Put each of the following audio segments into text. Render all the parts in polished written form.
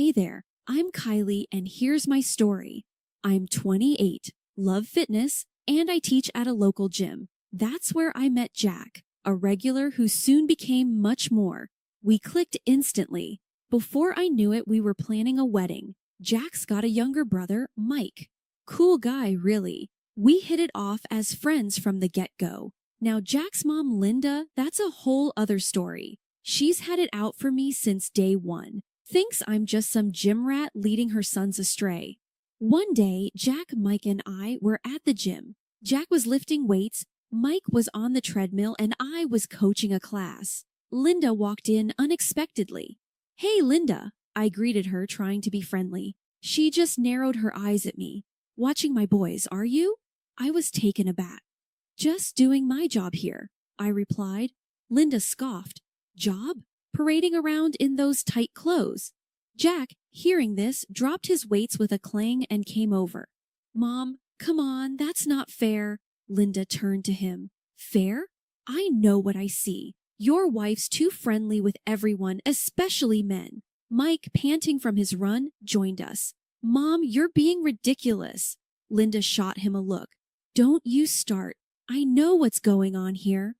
Hey there, I'm Kylie and here's my story. I'm 28, love fitness, and I teach at a local gym. That's where I met Jack, a regular who soon became much more. We clicked instantly. Before I knew it, we were planning a wedding. Jack's got a younger brother, Mike. Cool guy, really. We hit it off as friends from the get-go. Now Jack's mom, Linda, that's a whole other story. She's had it out for me since day one. Thinks I'm just some gym rat leading her sons astray. One day, Jack, Mike, and I were at the gym. Jack was lifting weights, Mike was on the treadmill, and I was coaching a class. Linda walked in unexpectedly. Hey, Linda, I greeted her, trying to be friendly. She just narrowed her eyes at me. Watching my boys, are you? I was taken aback. Just doing my job here, I replied. Linda scoffed. Job? Parading around in those tight clothes. Jack, hearing this, dropped his weights with a clang and came over. Mom, come on, that's not fair. Linda turned to him. Fair? I know what I see. Your wife's too friendly with everyone, especially men. Mike, panting from his run, joined us. Mom, you're being ridiculous. Linda shot him a look. Don't you start. I know what's going on here.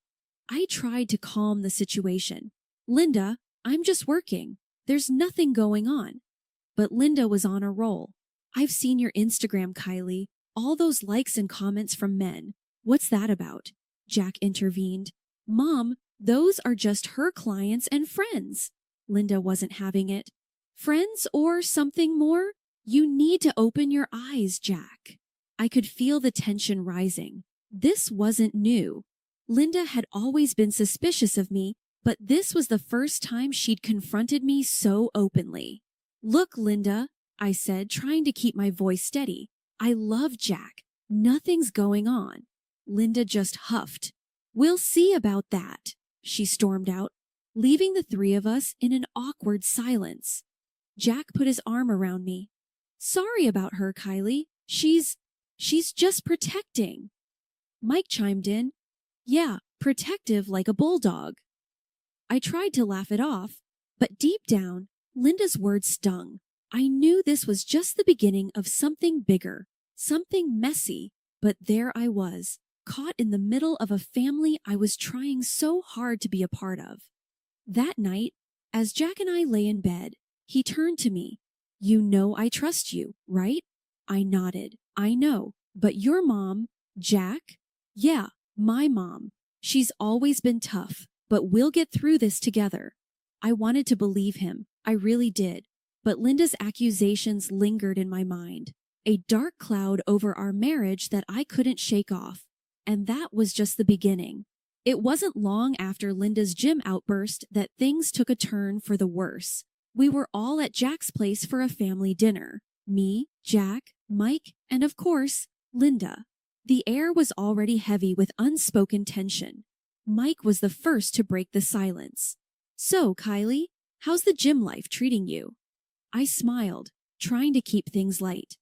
I tried to calm the situation. Linda, I'm just working. There's nothing going on. But Linda was on a roll. I've seen your Instagram, Kylie. All those likes and comments from men. What's that about? Jack intervened. Mom, those are just her clients and friends. Linda wasn't having it. Friends or something more? You need to open your eyes, Jack. I could feel the tension rising. This wasn't new. Linda had always been suspicious of me, but this was the first time she'd confronted me so openly. Look, Linda, I said, trying to keep my voice steady. I love Jack. Nothing's going on. Linda just huffed. We'll see about that, she stormed out, leaving the three of us in an awkward silence. Jack put his arm around me. Sorry about her, Kylie. She's just protecting. Mike chimed in. Yeah, protective like a bulldog. I tried to laugh it off, but deep down, Linda's words stung. I knew this was just the beginning of something bigger, something messy, but there I was, caught in the middle of a family I was trying so hard to be a part of. That night, as Jack and I lay in bed, he turned to me. You know I trust you, right? I nodded. I know, but your mom, Jack? Yeah, my mom. She's always been tough, but we'll get through this together. I wanted to believe him. I really did. But Linda's accusations lingered in my mind, a dark cloud over our marriage that I couldn't shake off. And that was just the beginning. It wasn't long after Linda's gym outburst that things took a turn for the worse. We were all at Jack's place for a family dinner. Me, Jack, Mike, and of course, Linda. The air was already heavy with unspoken tension. Mike was the first to break the silence. So, Kylie, how's the gym life treating you? I smiled, trying to keep things light.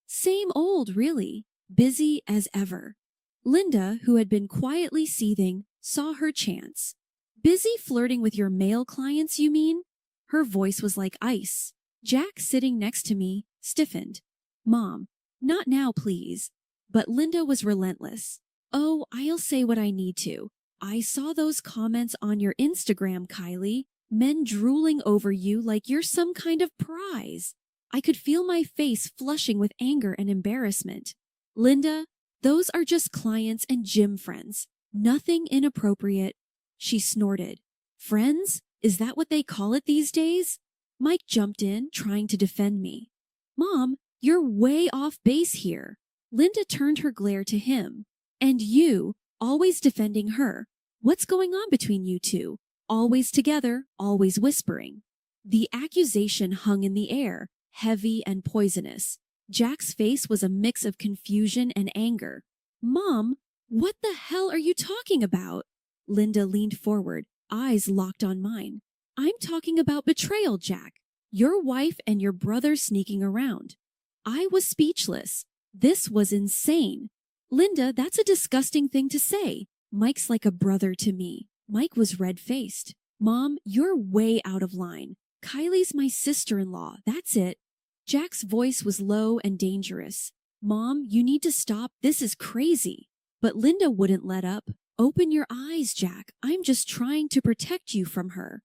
Same old, really. Busy as ever. Linda, who had been quietly seething, saw her chance. Busy flirting with your male clients, you mean? Her voice was like ice. Jack, sitting next to me, stiffened. Mom, not now, please. But Linda was relentless. Oh, I'll say what I need to. I saw those comments on your Instagram, Kylie. Men drooling over you like you're some kind of prize. I could feel my face flushing with anger and embarrassment. Linda, those are just clients and gym friends. Nothing inappropriate. She snorted. Friends? Is that what they call it these days? Mike jumped in, trying to defend me. Mom, you're way off base here. Linda turned her glare to him. And you, always defending her. What's going on between you two? Always together, always whispering. The accusation hung in the air, heavy and poisonous. Jack's face was a mix of confusion and anger. Mom, what the hell are you talking about? Linda leaned forward, eyes locked on mine. I'm talking about betrayal, Jack. Your wife and your brother sneaking around. I was speechless. This was insane. Linda, that's a disgusting thing to say. Mike's like a brother to me. Mike was red-faced. Mom, you're way out of line. Kylie's my sister-in-law, that's it. Jack's voice was low and dangerous. Mom, you need to stop, this is crazy. But Linda wouldn't let up. Open your eyes, Jack, I'm just trying to protect you from her.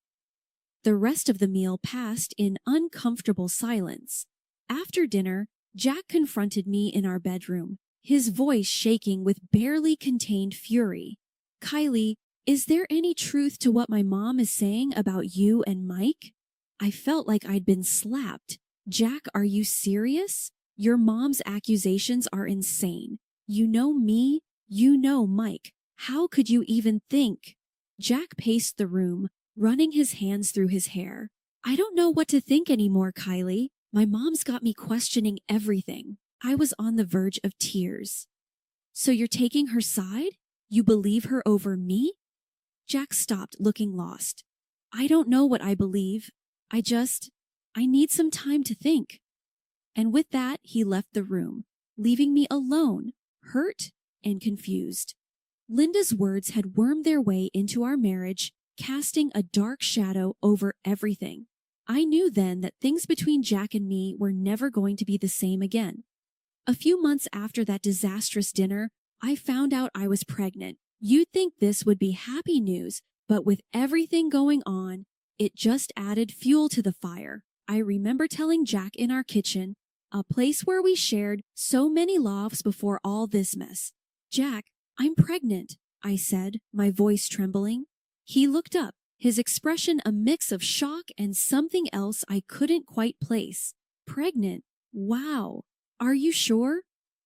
The rest of the meal passed in uncomfortable silence. After dinner, Jack confronted me in our bedroom, his voice shaking with barely contained fury. Kylie, is there any truth to what my mom is saying about you and Mike? I felt like I'd been slapped. Jack, are you serious? Your mom's accusations are insane. You know me, you know Mike. How could you even think? Jack paced the room, running his hands through his hair. I don't know what to think anymore, Kylie. My mom's got me questioning everything. I was on the verge of tears. So you're taking her side? You believe her over me? Jack stopped, looking lost. I don't know what I believe. I need some time to think. And with that, he left the room, leaving me alone, hurt and confused. Linda's words had wormed their way into our marriage, casting a dark shadow over everything. I knew then that things between Jack and me were never going to be the same again. A few months after that disastrous dinner, I found out I was pregnant. You'd think this would be happy news, but with everything going on, it just added fuel to the fire. I remember telling Jack in our kitchen, a place where we shared so many laughs before all this mess. Jack, I'm pregnant, I said, my voice trembling. He looked up, his expression a mix of shock and something else I couldn't quite place. Pregnant? Wow. Are you sure?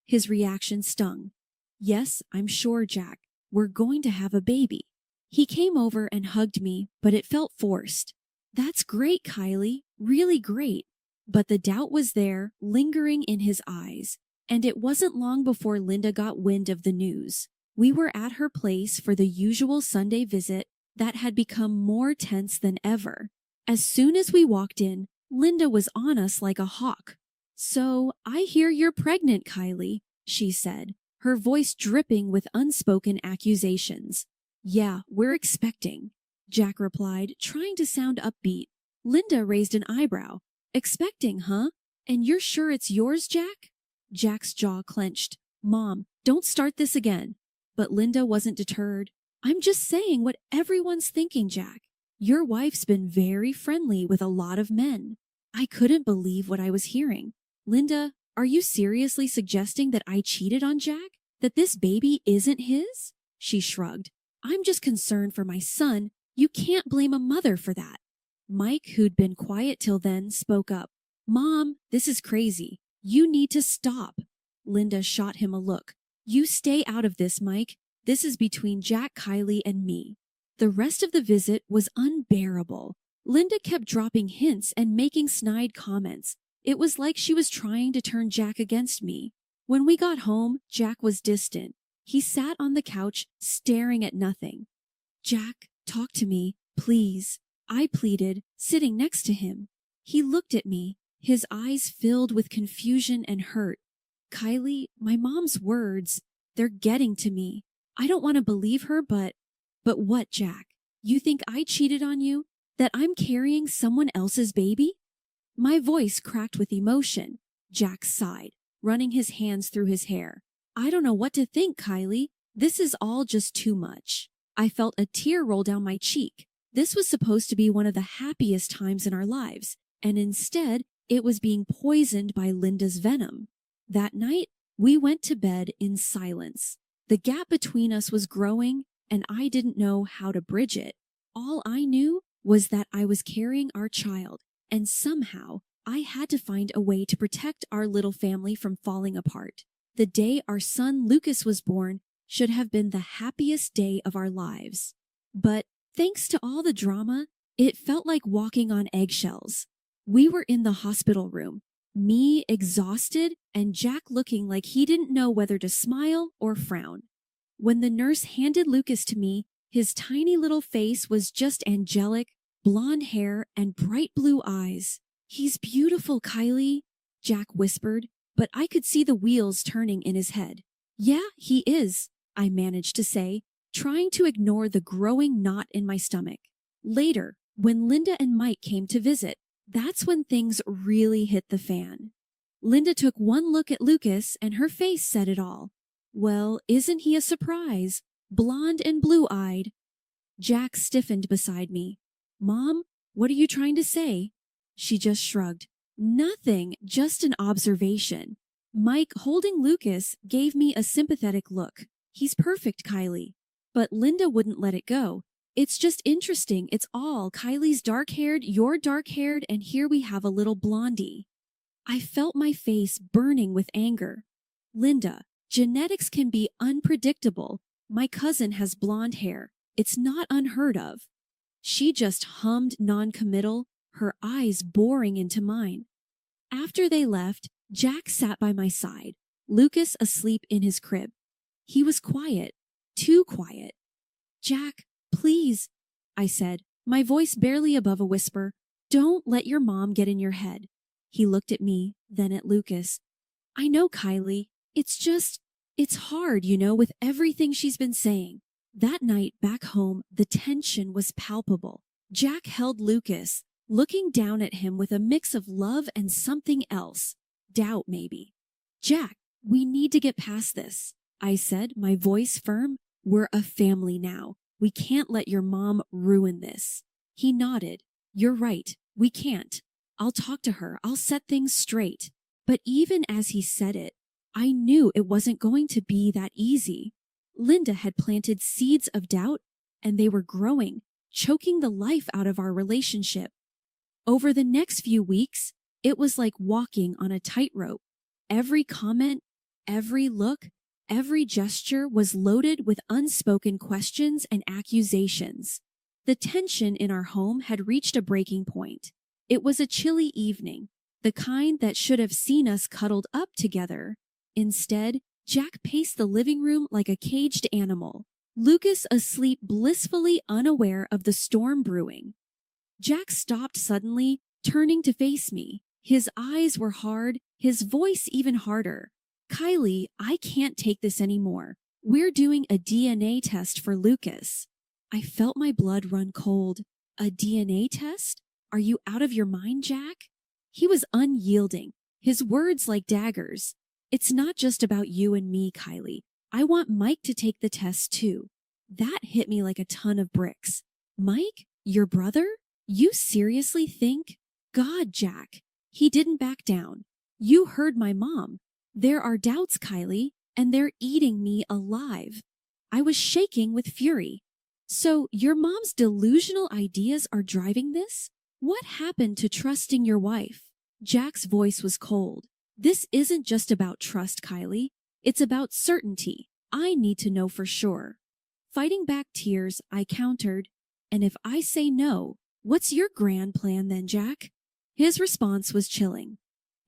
His reaction stung. Yes, I'm sure, Jack. We're going to have a baby. He came over and hugged me, but it felt forced. That's great, Kylie. Really great. But the doubt was there, lingering in his eyes. And it wasn't long before Linda got wind of the news. We were at her place for the usual Sunday visit that had become more tense than ever. As soon as we walked in, Linda was on us like a hawk. So, I hear you're pregnant, Kylie, she said, her voice dripping with unspoken accusations. Yeah, we're expecting, Jack replied, trying to sound upbeat. Linda raised an eyebrow. Expecting, huh? And you're sure it's yours, Jack? Jack's jaw clenched. Mom, don't start this again. But Linda wasn't deterred. I'm just saying what everyone's thinking, Jack. Your wife's been very friendly with a lot of men. I couldn't believe what I was hearing. Linda, are you seriously suggesting that I cheated on Jack? That this baby isn't his? She shrugged. I'm just concerned for my son. You can't blame a mother for that. Mike, who'd been quiet till then, spoke up. Mom, this is crazy. You need to stop. Linda shot him a look. You stay out of this, Mike. This is between Jack, Kylie, and me. The rest of the visit was unbearable. Linda kept dropping hints and making snide comments. It was like she was trying to turn Jack against me. When we got home, Jack was distant. He sat on the couch, staring at nothing. Jack, talk to me, please. I pleaded, sitting next to him. He looked at me, his eyes filled with confusion and hurt. Kylie, my mom's words, they're getting to me. I don't want to believe her, but what, Jack? You think I cheated on you? That I'm carrying someone else's baby? My voice cracked with emotion. Jack sighed, running his hands through his hair. I don't know what to think, Kylie. This is all just too much. I felt a tear roll down my cheek. This was supposed to be one of the happiest times in our lives, and instead, it was being poisoned by Linda's venom. That night, we went to bed in silence. The gap between us was growing, and I didn't know how to bridge it. All I knew was that I was carrying our child, and somehow I had to find a way to protect our little family from falling apart. The day our son Lucas was born should have been the happiest day of our lives. But thanks to all the drama, it felt like walking on eggshells. We were in the hospital room, me exhausted and Jack looking like he didn't know whether to smile or frown. When the nurse handed Lucas to me, his tiny little face was just angelic, blonde hair and bright blue eyes. He's beautiful, Kylie, Jack whispered, but I could see the wheels turning in his head. Yeah, he is, I managed to say, trying to ignore the growing knot in my stomach. Later, when Linda and Mike came to visit, That's when things really hit the fan. Linda took one look at Lucas and her face said it all. Well, isn't he a surprise? Blonde and blue-eyed. Jack stiffened beside me. Mom, what are you trying to say? She just shrugged. Nothing, just an observation. Mike, holding Lucas, gave me a sympathetic look. He's perfect, Kylie. But Linda wouldn't let it go. It's just interesting, it's all. Kylie's dark-haired, you're dark-haired, and here we have a little blondie. I felt my face burning with anger. Linda, genetics can be unpredictable. My cousin has blonde hair. It's not unheard of. She just hummed non-committal, her eyes boring into mine. After they left, Jack sat by my side, Lucas asleep in his crib. He was quiet, too quiet. Jack, please, I said, my voice barely above a whisper, don't let your mom get in your head. He looked at me, then at Lucas. I know, Kylie. It's hard, with everything she's been saying. That night back home, the tension was palpable. Jack held Lucas, looking down at him with a mix of love and something else. Doubt, maybe. Jack, we need to get past this, I said, my voice firm. We're a family now. We can't let your mom ruin this. He nodded. You're right. We can't. I'll talk to her. I'll set things straight. But even as he said it, I knew it wasn't going to be that easy. Linda had planted seeds of doubt, and they were growing, choking the life out of our relationship. Over the next few weeks, it was like walking on a tightrope. Every comment, every look, every gesture was loaded with unspoken questions and accusations. The tension in our home had reached a breaking point. It was a chilly evening, the kind that should have seen us cuddled up together. Instead, Jack paced the living room like a caged animal, Lucas asleep blissfully unaware of the storm brewing. Jack stopped suddenly, turning to face me. His eyes were hard, his voice even harder. Kylie, I can't take this anymore. We're doing a DNA test for Lucas. I felt my blood run cold. A DNA test? Are you out of your mind, Jack? He was unyielding, his words like daggers. It's not just about you and me, Kylie. I want Mike to take the test too. That hit me like a ton of bricks. Mike? Your brother? You seriously think? God, Jack. He didn't back down. You heard my mom. There are doubts, Kylie, and they're eating me alive. I was shaking with fury. So your mom's delusional ideas are driving this? What happened to trusting your wife? Jack's voice was cold. This isn't just about trust, Kylie. It's about certainty. I need to know for sure. Fighting back tears, I countered, and if I say no, what's your grand plan then, Jack? His response was chilling.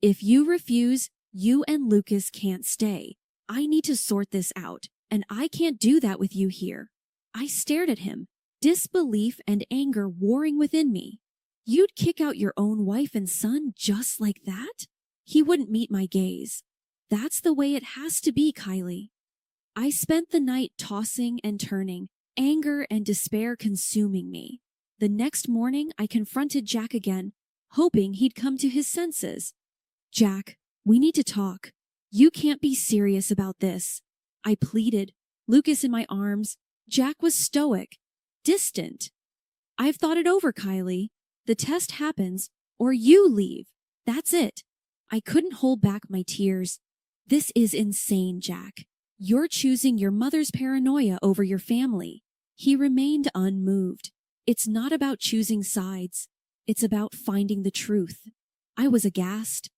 If you refuse, you and Lucas can't stay. I need to sort this out, and I can't do that with you here. I stared at him, disbelief and anger warring within me. You'd kick out your own wife and son just like that? He wouldn't meet my gaze. That's the way it has to be, Kylie. I spent the night tossing and turning, anger and despair consuming me. The next morning, I confronted Jack again, hoping he'd come to his senses. Jack, we need to talk. You can't be serious about this. I pleaded, Lucas in my arms. Jack was stoic, distant. I've thought it over, Kylie. The test happens, or you leave. That's it. I couldn't hold back my tears. This is insane, Jack. You're choosing your mother's paranoia over your family. He remained unmoved. It's not about choosing sides. It's about finding the truth. I was aghast.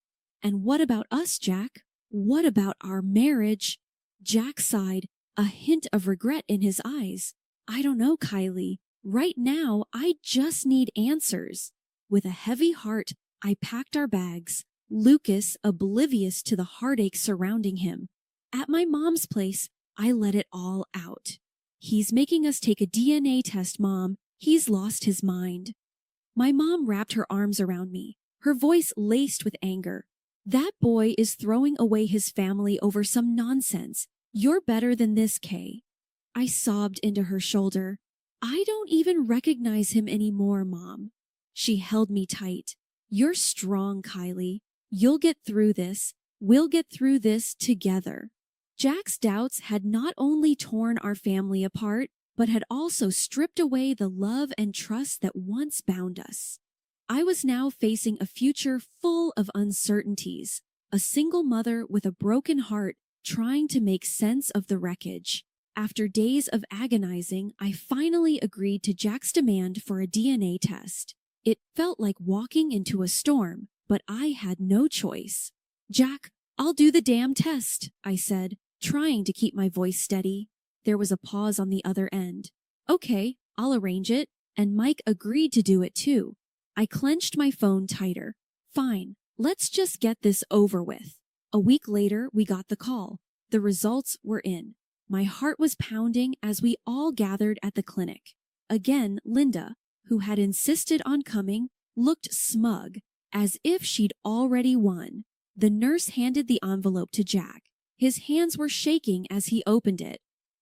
And what about us, Jack? What about our marriage? Jack sighed, a hint of regret in his eyes. I don't know, Kylie. Right now, I just need answers. With a heavy heart, I packed our bags. Lucas, oblivious to the heartache surrounding him. At my mom's place, I let it all out. He's making us take a DNA test, Mom. He's lost his mind. My mom wrapped her arms around me, her voice laced with anger. That boy is throwing away his family over some nonsense. You're better than this, Kay. I sobbed into her shoulder. I don't even recognize him anymore, Mom. She held me tight. You're strong, Kylie. You'll get through this. We'll get through this together. Jack's doubts had not only torn our family apart, but had also stripped away the love and trust that once bound us. I was now facing a future full of uncertainties, a single mother with a broken heart trying to make sense of the wreckage. After days of agonizing, I finally agreed to Jack's demand for a DNA test. It felt like walking into a storm, but I had no choice. "Jack, I'll do the damn test," I said, trying to keep my voice steady. There was a pause on the other end. "Okay, I'll arrange it," and Mike agreed to do it too. I clenched my phone tighter. "Fine, let's just get this over with." A week later, we got the call. The results were in. My heart was pounding as we all gathered at the clinic. Again, Linda, who had insisted on coming, looked smug, as if she'd already won. The nurse handed the envelope to Jack. His hands were shaking as he opened it.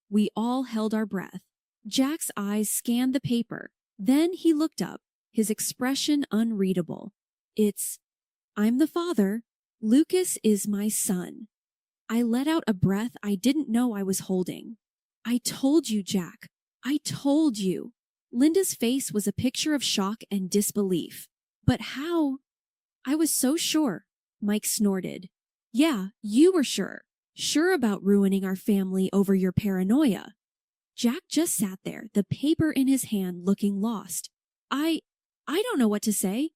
We all held our breath. Jack's eyes scanned the paper. Then he looked up, his expression unreadable. "I'm the father. Lucas is my son." I let out a breath I didn't know I was holding. "I told you, Jack. I told you." Linda's face was a picture of shock and disbelief. "But how?" "I was so sure," Mike snorted. "Yeah, you were sure. Sure about ruining our family over your paranoia." Jack just sat there, the paper in his hand, looking lost. I don't know what to say."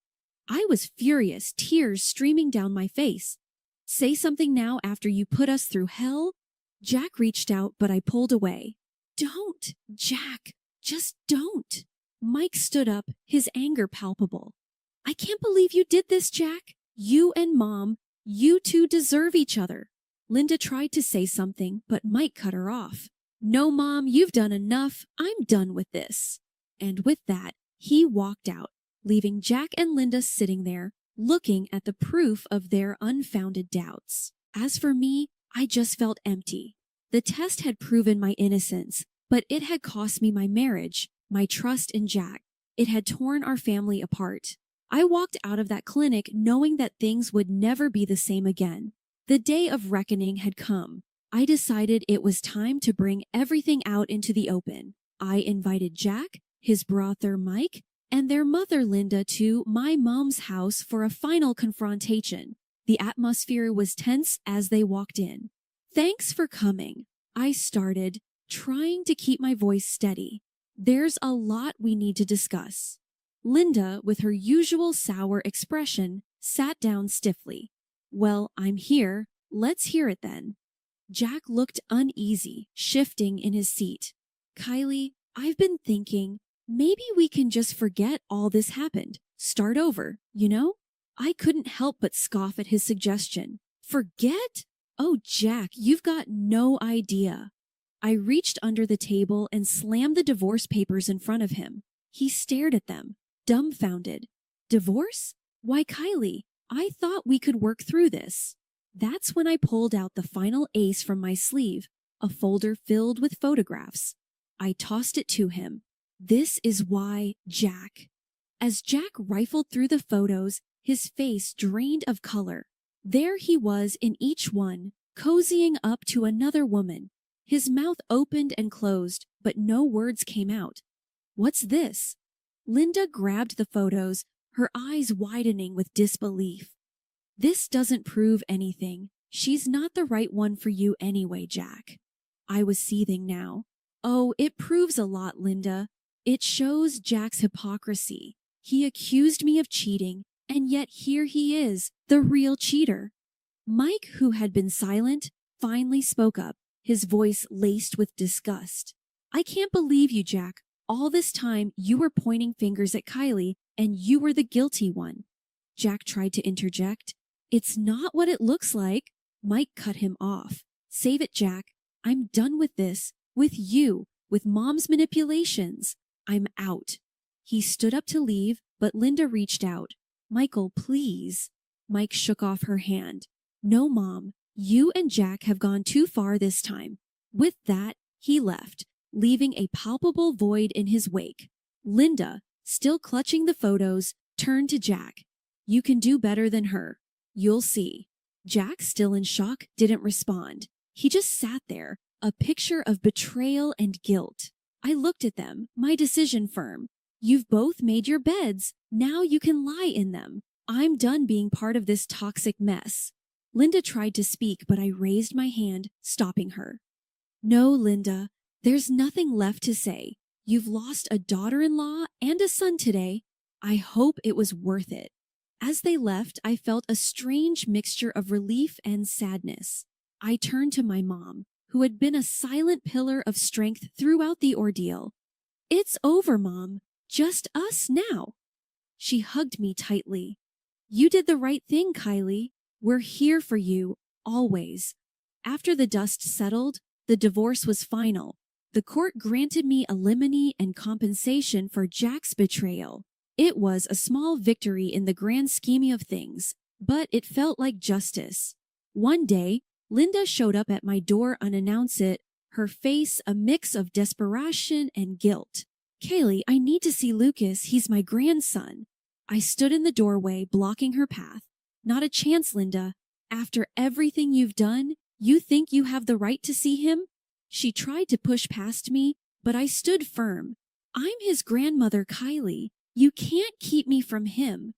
I was furious, tears streaming down my face. "Say something now after you put us through hell?" Jack reached out, but I pulled away. "Don't, Jack. Just don't." Mike stood up, his anger palpable. "I can't believe you did this, Jack. You and Mom, you two deserve each other." Linda tried to say something, but Mike cut her off. "No, Mom, you've done enough. I'm done with this." And with that, he walked out, leaving Jack and Linda sitting there, looking at the proof of their unfounded doubts. As for me, I just felt empty. The test had proven my innocence, but it had cost me my marriage, my trust in Jack. It had torn our family apart. I walked out of that clinic knowing that things would never be the same again. The day of reckoning had come. I decided it was time to bring everything out into the open. I invited Jack, his brother Mike, and their mother Linda to my mom's house for a final confrontation. The atmosphere was tense as they walked in. "Thanks for coming," I started, trying to keep my voice steady. "There's a lot we need to discuss." Linda, with her usual sour expression, sat down stiffly. "Well, I'm here. Let's hear it then." Jack looked uneasy, shifting in his seat. "Kylie, I've been thinking, maybe we can just forget all this happened. Start over, you know?" I couldn't help but scoff at his suggestion. "Forget? Oh, Jack, you've got no idea." I reached under the table and slammed the divorce papers in front of him. He stared at them, dumbfounded. "Divorce? Why, Kylie, I thought we could work through this." That's when I pulled out the final ace from my sleeve, a folder filled with photographs. I tossed it to him. "This is why, Jack." As Jack rifled through the photos, his face drained of color. There he was in each one, cozying up to another woman. His mouth opened and closed, but no words came out. "What's this?" Linda grabbed the photos, her eyes widening with disbelief. "This doesn't prove anything. She's not the right one for you anyway, Jack." I was seething now. "Oh, it proves a lot, Linda. It shows Jack's hypocrisy. He accused me of cheating, and yet here he is, the real cheater." Mike, who had been silent, finally spoke up, his voice laced with disgust. "I can't believe you, Jack. All this time you were pointing fingers at Kylie, and you were the guilty one." Jack tried to interject. "It's not what it looks like." Mike cut him off. "Save it, Jack. I'm done with this, with you, with Mom's manipulations. I'm out." He stood up to leave, but Linda reached out. "Michael, please." Mike shook off her hand. "No, Mom. You and Jack have gone too far this time." With that, he left, leaving a palpable void in his wake. Linda, still clutching the photos, turned to Jack. You can do better than her. You'll see. Jack, still in shock, didn't respond. He just sat there, a picture of betrayal and guilt. I looked at them, my decision firm. You've both made your beds. Now you can lie in them. I'm done being part of this toxic mess. Linda tried to speak, but I raised my hand, stopping her. No, Linda, there's nothing left to say. You've lost a daughter-in-law and a son today. I hope it was worth it. As they left, I felt a strange mixture of relief and sadness. I turned to my mom, who had been a silent pillar of strength throughout the ordeal. It's over, Mom. Just us now. She hugged me tightly. You did the right thing, Kylie. We're here for you, always. After the dust settled, the divorce was final. The court granted me alimony and compensation for Jack's betrayal. It was a small victory in the grand scheme of things, but it felt like justice. One day, Linda showed up at my door unannounced, her face a mix of desperation and guilt. Kaylee, I need to see Lucas. He's my grandson. I stood in the doorway, blocking her path. Not a chance, Linda. After everything you've done, you think you have the right to see him? She tried to push past me, but I stood firm. I'm his grandmother, Kylie. You can't keep me from him.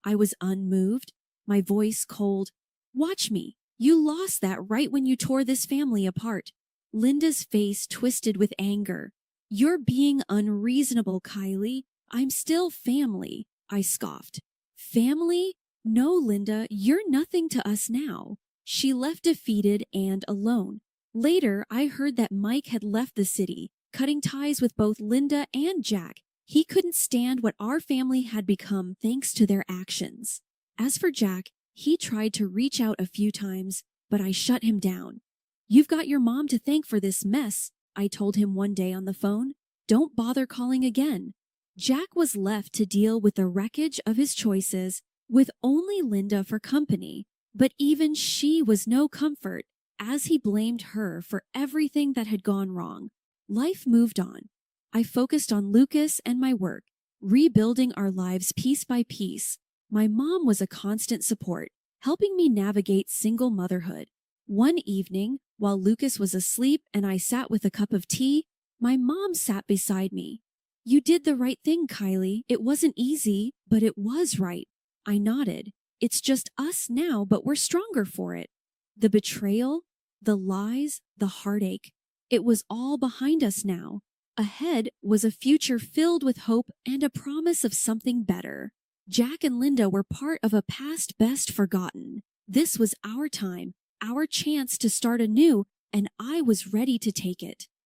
I was unmoved, my voice cold. Watch me. You lost that right when you tore this family apart. Linda's face twisted with anger. You're being unreasonable, Kylie. I'm still family, I scoffed. Family? No, Linda, you're nothing to us now. She left defeated and alone. Later, I heard that Mike had left the city, cutting ties with both Linda and Jack. He couldn't stand what our family had become thanks to their actions. As for Jack, he tried to reach out a few times, but I shut him down. You've got your mom to thank for this mess, I told him one day on the phone. Don't bother calling again. Jack was left to deal with the wreckage of his choices, with only Linda for company. But even she was no comfort, as he blamed her for everything that had gone wrong. Life moved on. I focused on Lucas and my work, rebuilding our lives piece by piece. My mom was a constant support, helping me navigate single motherhood. One evening, while Lucas was asleep and I sat with a cup of tea, my mom sat beside me. You did the right thing, Kylie. It wasn't easy, but it was right. I nodded. It's just us now, but we're stronger for it. The betrayal, the lies, the heartache. It was all behind us now. Ahead was a future filled with hope and a promise of something better. Jack and Linda were part of a past best forgotten. This was our time, our chance to start anew, and I was ready to take it.